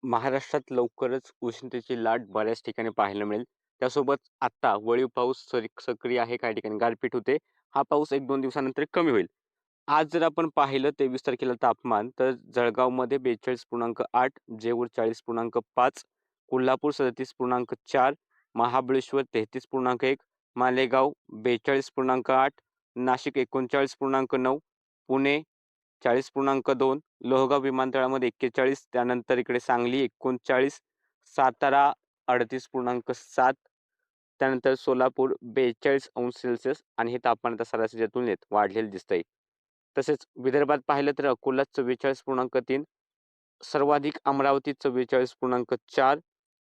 महाराष्ट्रात लवकरच उष्णतेची लाट बऱ्याच ठिकाणी पाहायला मिळेल. त्यासोबत आता वळीव पाऊस सक्रिय आहे, काही ठिकाणी गारपीट होते. हा पाऊस 1-2 दिवसानंतर कमी होईल. आज जर आपण पाहिलं 23 तारखेला तापमान, तर जळगावमध्ये 42.8, जेऊर 40.5, कोल्हापूर 37.4, महाबळेश्वर 33.1, मालेगाव 42.8, नाशिक 39.9, पुणे 40.2, लोहगाव विमानतळामध्ये 41, त्यानंतर इकडे सांगली 39, सातारा 38.7, त्यानंतर सोलापूर 42°C आणि हे तापमान आता सरासरीच्या तुलनेत वाढलेलं दिसतंय. तसेच विदर्भात पाहिलं तर अकोला 44.3, सर्वाधिक अमरावती 44.4,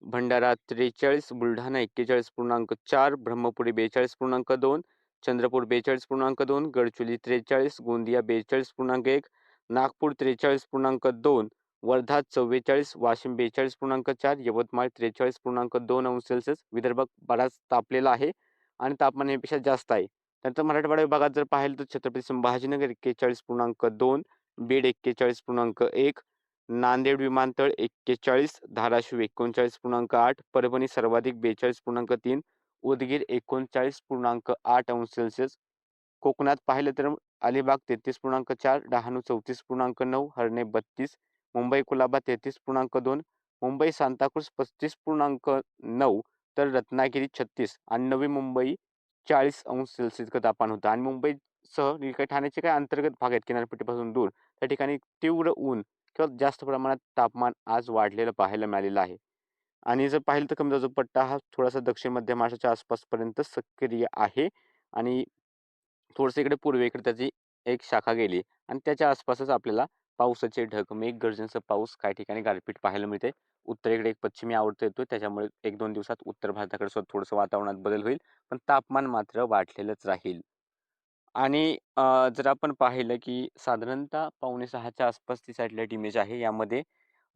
भंडारा 43, बुलढाणा 41.4, ब्रह्मपुरी 42.2, चंद्रपूर 42.2, गडचिरोली 43, गोंदिया 42.1, नागपूर 43.2, वर्धा 44, वाशिम 42.4, यवतमाळ 43.2°C. विदर्भ बराच तापलेला आहे आणि तापमान यापेक्षा जास्त आहे. त्यानंतर मराठवाडा विभागात जर पाहिलं तर छत्रपती संभाजीनगर 41.2, बीड 41.1, नांदेड विमानतळ 41, धाराशिव 39.8, परभणी सर्वाधिक 42.3, उदगीर 39.8°C. कोकणात पाहिलं तर अलिबाग 33.4, डहाणू 34.9, हरणे 32, मुंबई कुलाबा 33.2, मुंबई सांताक्रुज 35.9, तर रत्नागिरी 36 आणि नवी मुंबई 40° इतकं तापमान होतं. आणि मुंबईसह काही ठाण्याचे काही अंतर्गत भाग आहेत किनारपट्टीपासून दूर, त्या ठिकाणी तीव्र ऊन किंवा जास्त प्रमाणात तापमान आज वाढलेलं पाहायला मिळालेलं आहे. आणि जर पाहिलं तर कमी दाबाचा पट्टा हा थोडासा दक्षिण मध्य महाराष्ट्राच्या आसपासपर्यंत सक्रिय आहे आणि थोडंसं इकडे पूर्वेकडे त्याची एक शाखा गेली आणि त्याच्या आसपासच आपल्याला पावसाचे ढग, मेघगर्जनेसह पाऊस, काही ठिकाणी गारपीट पाहायला मिळते. उत्तरेकडे एक पश्चिमी आवर्त येतोय, त्याच्यामुळे 1-2 दिवसात उत्तर भारताकडे सुद्धा थोडंसं वातावरणात बदल होईल, पण तापमान मात्र वाढलेलंच राहील. आणि जर आपण पाहिलं की साधारणतः 5:45च्या आसपास ती सॅटेलाईट इमेज आहे. यामध्ये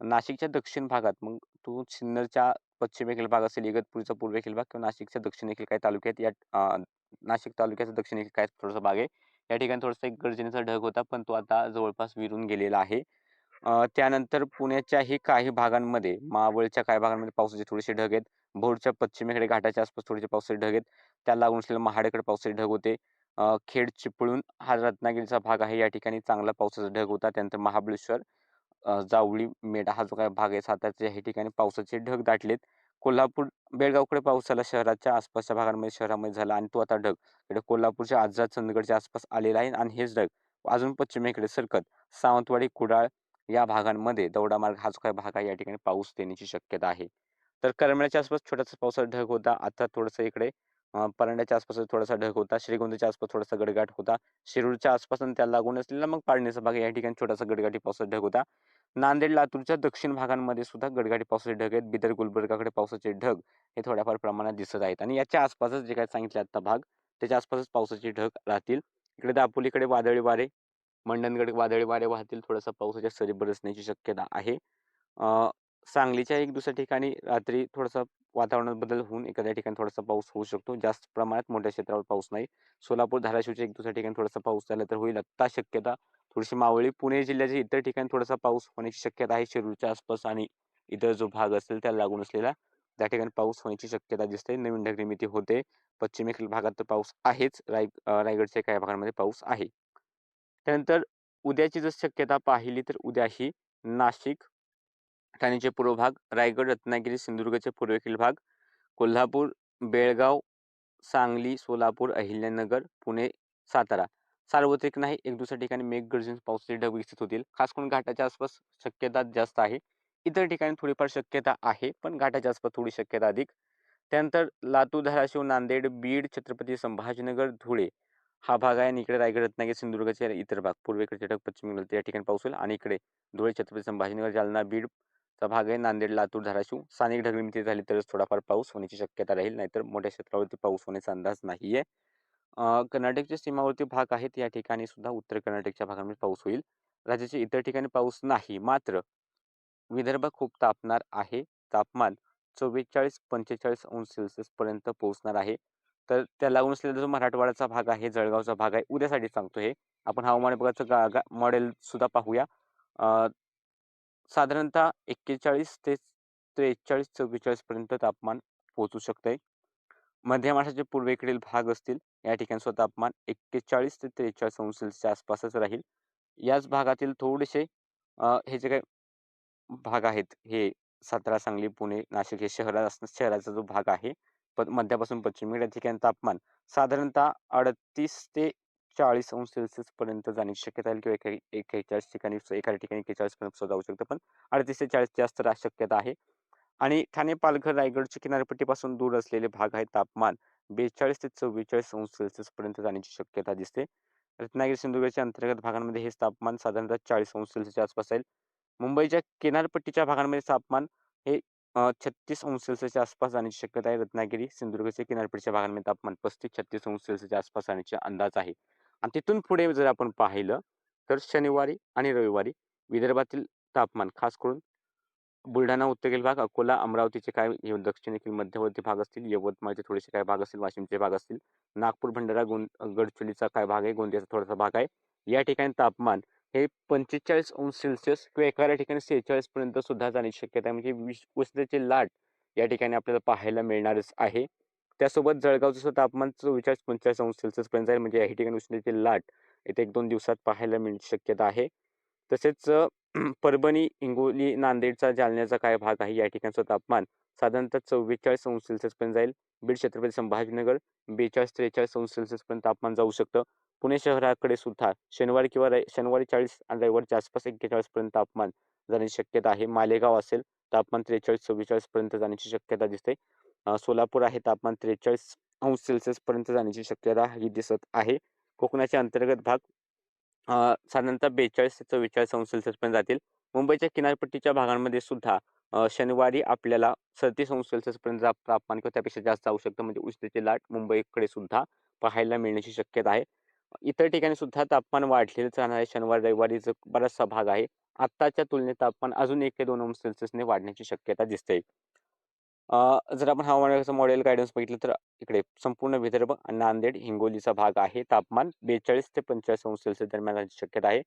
नाशिकच्या दक्षिण भागात, मग तो सिन्नरच्या पश्चिमेकडील भाग असेल, इगतपुरीचा पूर्वेकडील भाग किंवा नाशिकच्या दक्षिणेकडील काही तालुक्यात नाशिक तालुक्याचा दक्षिणेकडील काय थोडासा भाग आहे. या ठिकाणी थोडासा एक गर्जनेचा ढग होता, पण तो आता जवळपास विरून गेलेला आहे. त्यानंतर पुण्याच्याही काही भागांमध्ये, मावळच्या काही भागांमध्ये पावसाचे थोडेसे ढग आहेत. भोरच्या पश्चिमेकडे घाटाच्या आसपास थोडेसे पावसाचे ढग आहेत. त्याला लागून असलेल्या महाडेकडे पावसाचे ढग होते. खेड, चिपळूण हा रत्नागिरीचा भाग आहे. या ठिकाणी चांगला पावसाचा ढग होता. त्यानंतर महाबळेश्वर, जावळी, मेढा हा जो काही भाग आहे साताऱ्याच्या, या ठिकाणी पावसाचे ढग दाटलेत. कोल्हापूर, बेळगावकडे पाऊस झाला शहराच्या आसपासच्या भागांमध्ये, शहरामध्ये झाला आणि तो आता ढग इकडे कोल्हापूरच्या आजरा, चंदगडच्या आसपास आलेला आहे आणि हेच ढग अजून पश्चिमेकडे सरकत सावंतवाडी, कुडाळ या भागांमध्ये, दौंडा मार्ग हा जो काही भाग आहे, या ठिकाणी पाऊस येण्याची शक्यता आहे. तर करमाळ्याच्या आसपास छोटासा पावसाचा ढग होता. आता थोडंसं इकडे परांड्याच्या आसपास थोडासा ढग होता. श्रीगोंद्याच्या आसपास थोडासा गडगाट होता. शिरूरच्या आसपास आणि त्याला लागून असलेला मग पाडणेचा भाग, या ठिकाणी छोटासा गडगाटी पावसाचा ढग होता. नांदेड, लातूरच्या दक्षिण भागांमध्ये सुद्धा गडगाटी पावसाचे ढग आहेत. बिदर, गुलबर्गाकडे पावसाचे ढग हे थोड्याफार प्रमाणात दिसत आहेत आणि याच्या आसपासच जे काही सांगितले आता भाग, त्याच्या आसपासच पावसाचे ढग राहतील. इकडे दापोलीकडे वादळी वारे, मंडणगड वादळी वारे वाहतील. थोडासा पावसाच्या सरी बरसण्याची शक्यता आहे. सांगलीच्या एक दुसऱ्या ठिकाणी रात्री थोडासा वातावरणात बदल होऊन एखाद्या ठिकाणी थोडासा पाऊस होऊ शकतो. जास्त प्रमाणात मोठ्या क्षेत्रावर पाऊस नाही. सोलापूर, धाराशिवच्या एक दुसऱ्या ठिकाणी थोडासा पाऊस झाला तर होईल. आत्ता शक्यता थोडीशी मावळी. पुणे जिल्ह्याच्या इतर ठिकाणी थोडासा पाऊस होण्याची शक्यता आहे. शिरूरच्या आसपास आणि इतर जो भाग असेल त्याला लागून असलेला, त्या ठिकाणी पाऊस होण्याची शक्यता दिसते. नवीन ढग निर्मिती होते. पश्चिमेकडील भागात तर पाऊस आहेच. रायगडच्या काही भागांमध्ये पाऊस आहे. त्यानंतर उद्याची जर शक्यता पाहिली तर उद्याही नाशिक, ठाण्याचे पूर्व भाग, रायगड, रत्नागिरी, सिंधुदुर्गचे पूर्वेकडील भाग, कोल्हापूर, बेळगाव, सांगली, सोलापूर, अहिल्यानगर, पुणे, सातारा सार्वत्रिक नाही, एक दुसऱ्या ठिकाणी मेघगर्जन पावसाचे ढग विकसित होतील. खास करून घाटाच्या आसपास शक्यता जास्त आहे. इतर ठिकाणी थोडीफार शक्यता आहे, पण घाटाच्या आसपास थोडी शक्यता अधिक. त्यानंतर लातूर, धाराशिव, नांदेड, बीड, छत्रपती संभाजीनगर, धुळे हा भाग आहे आणि इकडे रायगड, रत्नागिरी, सिंधुदुर्गचे इतर भाग, पूर्वेकडचे ढग पश्चिमेकडे, त्या ठिकाणी पाऊस होईल आणि इकडे धुळे, छत्रपती संभाजीनगर, जालना, बीड चा भाग आहे. नांदेड, लातूर, धाराशिव स्थानिक ढग निर्मिती झाली तरच थोडाफार पाऊस होण्याची शक्यता राहील, नाहीतर मोठ्या क्षेत्रावरती पाऊस होण्याचा अंदाज नाहीये. कर्नाटकच्या सीमावर्ती भाग आहेत, या ठिकाणी सुद्धा उत्तर कर्नाटकच्या भागामध्ये पाऊस होईल. राज्याच्या इतर ठिकाणी पाऊस नाही. मात्र विदर्भ खूप तापणार आहे. तापमान 44-45° पर्यंत पोहोचणार आहे. तर त्या लागून असलेला जो मराठवाड्याचा भाग आहे, जळगावचा भाग आहे, उद्यासाठी सांगतो हे. आपण हवामान विभागाचं मॉडेल सुद्धा पाहूया. साधारणतः 41 ते 43-44 पर्यंत तापमान पोहोचू शकते. मध्य महाराष्ट्राचे पूर्वेकडील भाग असतील, या ठिकाणी सुद्धा तापमान 41 ते 43 अंश सेल्सिअसच्या आसपासच राहील. याच भागातील थोडेसे हे जे काही भाग आहेत, हे सातारा, सांगली, पुणे, नाशिक हे शहराचा जो भाग आहे, मध्यापासून पश्चिमेकडे या ठिकाणी तापमान साधारणतः 38 ते 40 अंश सेल्सिअस पर्यंत जाण्याची शक्यता आहे, किंवा 41 ठिकाणी एखाद्या ठिकाणी 41 पर्यंत सुद्धा जाऊ शकतं, पण 38 ते 40 जास्त शक्यता आहे. आणि ठाणे, पालघर, रायगडच्या किनारपट्टीपासून दूर असलेले भाग आहेत, तापमान 42 ते 44 अंश सेल्सिअस पर्यंत जाण्याची शक्यता दिसते. रत्नागिरी, सिंधुदुर्गच्या अंतर्गत भागांमध्ये हे तापमान साधारणतः 40 अंश सेल्सिअसच्या आसपास आहे. मुंबईच्या किनारपट्टीच्या भागांमध्ये तापमान हे 36 अंश सेल्सिअसच्या आसपास जाण्याची शक्यता आहे. रत्नागिरी, सिंधुदुर्गच्या किनारपट्टीच्या भागांमध्ये तापमान 35-36 अंश सेल्सिअसच्या आसपास जाण्याचे अंदाज आहे. आणि तिथून पुढे जर आपण पाहिलं तर शनिवारी आणि रविवारी विदर्भातील तापमान, खास करून बुलढाणा उत्तरेकडील भाग, अकोला, अमरावतीचे काय दक्षिणेकडील मध्यवर्ती भाग असतील, यवतमाळचे थोडेसे काय भाग असतील, वाशिमचे भाग असतील, नागपूर, भंडारा, गडचिरोलीचा काय भाग आहे, गोंदियाचा थोडासा भाग आहे. या ठिकाणी तापमान हे 45 अंश सेल्सिअस किंवा एखाद्या ठिकाणी 46 पर्यंत सुद्धा जाण्याची शक्यता आहे. म्हणजे उष्णतेची लाट या ठिकाणी आपल्याला पाहायला मिळणारच आहे. त्यासोबत जळगावचं सुद्धा तापमान 44-45 अंश सेल्सिअस पर्यंत जाईल. म्हणजे या ठिकाणी उष्णतेची लाट येत्या 1-2 दिवसात पाहायला मिळण्याची शक्यता आहे. तसेच परभणी, हिंगोली, नांदेडचा, जालन्याचा काय भाग आहे, या ठिकाणचं तापमान साधारणतः 44 अंश सेल्सिअस पर्यंत जाईल. बीड, छत्रपती संभाजीनगर 42-43 अंश सेल्सिअस पर्यंत तापमान जाऊ शकतं. पुणे शहराकडे सुद्धा शनिवारी 40 आणि रविवारच्या आसपास 41 पर्यंत तापमान जाण्याची शक्यता आहे. मालेगाव असेल, तापमान 43-44 पर्यंत जाण्याची शक्यता दिसते. सोलापूर आहे, तापमान 43 अंश सेल्सिअस पर्यंत जाण्याची शक्यता ही दिसत आहे. कोकणाचे अंतर्गत भाग साधारणतः 42 ते 44 अंश सेल्सिअस पर्यंत जातील. मुंबईच्या किनारपट्टीच्या भागांमध्ये सुद्धा शनिवारी आपल्याला 37 अंश सेल्सिअस पर्यंत तापमान किंवा त्यापेक्षा जास्त जाऊ शकतं. म्हणजे उष्णतेची लाट मुंबईकडे सुद्धा पाहायला मिळण्याची शक्यता आहे. इतर ठिकाणी सुद्धा तापमान वाढलेलंच राहणार आहे. शनिवार, रविवारीचा बराचसा भाग आहे. आत्ताच्या तुलनेत तापमान अजून 1 ते 2 अंश सेल्सिअसने वाढण्याची शक्यता दिसते. जर आपण हवामानाचं मॉडेल गायडन्स बघितलं तर इकडे संपूर्ण विदर्भ आणि नांदेड, हिंगोलीचा भाग आहे. तापमान 42 ते 45 अंश सेल्सिअस दरम्यान राहण्याची शक्यता आहे.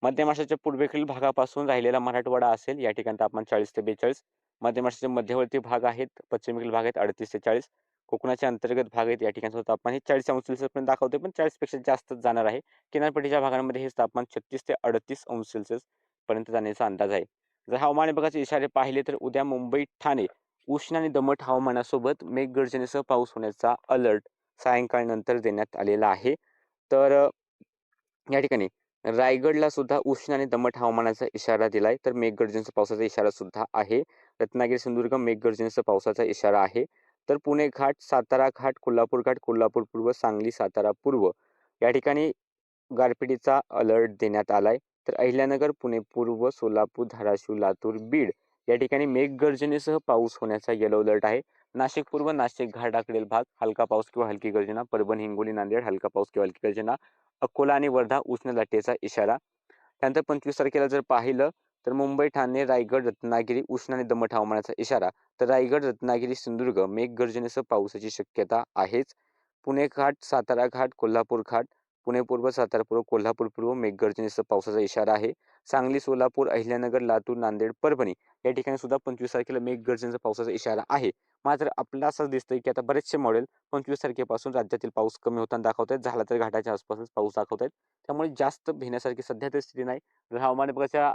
मध्य महाराष्ट्राच्या पूर्वेकडील भागापासून राहिलेला मराठवाडा असेल, या ठिकाणी तापमान 40 ते 42. मध्य महाराष्ट्राचे मध्यवर्ती भाग आहेत, पश्चिमेकडील भाग आहेत 38 ते 40. कोकणाचे अंतर्गत भाग आहेत, या ठिकाणी तापमान हे 40 अंश सेल्सिअस पर्यंत दाखवते, पण 40 पेक्षा जास्तच जाणार आहे. किनारपट्टीच्या भागांमध्ये हे तापमान 36 ते 38 अंश सेल्सिअस पर्यंत जाण्याचा अंदाज आहे. जर हवामान विभागाचे इशारे पाहिले तर उद्या मुंबई, ठाणे उष्ण आणि दमट हवामानासोबत मेघगर्जनेसह पाऊस होण्याचा अलर्ट सायंकाळनंतर देण्यात आलेला आहे. तर या ठिकाणी रायगडला सुद्धा उष्ण आणि दमट हवामानाचा इशारा दिलाय, तर मेघगर्जनेसह पावसाचा इशारा सुद्धा आहे. रत्नागिरी, सिंधुदुर्ग मेघगर्जनेसह पावसाचा इशारा आहे. तर पुणे घाट, सातारा घाट, कोल्हापूर घाट, कोल्हापूर पूर्व, सांगली, सातारा पूर्व या ठिकाणी गारपिटीचा अलर्ट देण्यात आलाय. तर अहिल्यानगर, पुणे पूर्व, सोलापूर, धाराशिव, लातूर, बीड या ठिकाणी मेघगर्जनेसह पाऊस होण्याचा येलो अलर्ट आहे. नाशिक पूर्व, नाशिक घाटाकडील भाग हलका पाऊस किंवा हलकी गर्जना. परभणी, हिंगोली, नांदेड हलका पाऊस किंवा हलकी गर्जना. अकोला आणि वर्धा उष्ण लाटेचा इशारा. त्यानंतर 25 तारखेला जर पाहिलं तर मुंबई, ठाणे, रायगड, रत्नागिरी उष्ण आणि दमट हवामानाचा इशारा. तर रायगड, रत्नागिरी, सिंधुदुर्ग मेघगर्जनेसह पावसाची शक्यता आहेच. पुणे घाट, सातारा घाट, कोल्हापूर घाट, पुणे पूर्व, सातारा पूर्व, कोल्हापूर पूर्व मेघगर्जनेसह पावसाचा इशारा आहे. सांगली, सोलापूर, अहिल्यानगर, लातूर, नांदेड, परभणी या ठिकाणी सुद्धा 25 तारखेला मेघगर्जनेचा पावसाचा इशारा आहे. मात्र आपल्याला असं दिसतंय की आता बरेचसे मॉडेल 25 तारखेपासून राज्यातील पाऊस कमी होताना दाखवत आहेत. झाला तर घाटाच्या आसपासच पाऊस दाखवत आहेत. त्यामुळे जास्त भिण्यासारखी सध्या तरी स्थिती नाही. जर हवामान विभागाच्या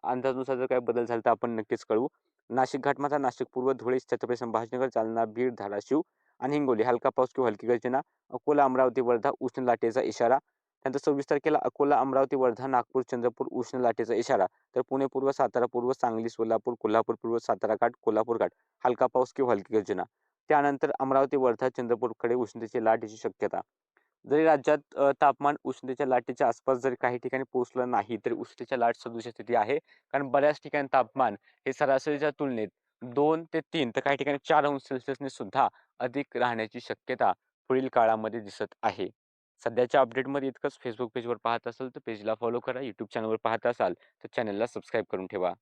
अंदाजानुसार जर काही बदल झाला तर आपण नक्कीच कळवू. नाशिक घाट मात्र नाशिक पूर्व, धुळे, छत्रपती संभाजीनगर, जालना, बीड, धाराशिव आणि हिंगोली हलका पाऊस किंवा हलकी गर्जना. अकोला, अमरावती, वर्धा उष्ण लाटेचा इशारा. त्यानंतर 26 तारखेला अकोला, अमरावती, वर्धा, नागपूर, चंद्रपूर उष्ण लाटेचा इशारा. तर पुणे पूर्व, सातारा पूर्व, सांगली, सोलापूर, कोल्हापूर पूर्व, सातारा घाट, कोल्हापूर घाट हलका पाऊस किंवा हलकी गर्जना. त्यानंतर अमरावती, वर्धा, चंद्रपूरकडे उष्णतेची लाटेची शक्यता. जरी राज्यात तापमान उष्णतेच्या लाटेच्या आसपास जरी काही ठिकाणी पोहोचलं नाही, तरी उष्णतेच्या लाट सदृश स्थिती आहे. कारण बऱ्याच ठिकाणी तापमान हे सरासरीच्या तुलनेत 2 ते 3 तर काही ठिकाणी 4 अंश सेल्सिअसने सुद्धा अधिक राहण्याची शक्यता पुढील काळामध्ये दिसत आहे. सध्याच्या अपडेटमध्ये इतकंच. फेसबुक पेजवर पाहत असाल तर पेजला फॉलो करा. यूट्यूब चॅनलवर पाहत असाल तर चॅनलला सबस्क्राईब करून ठेवा.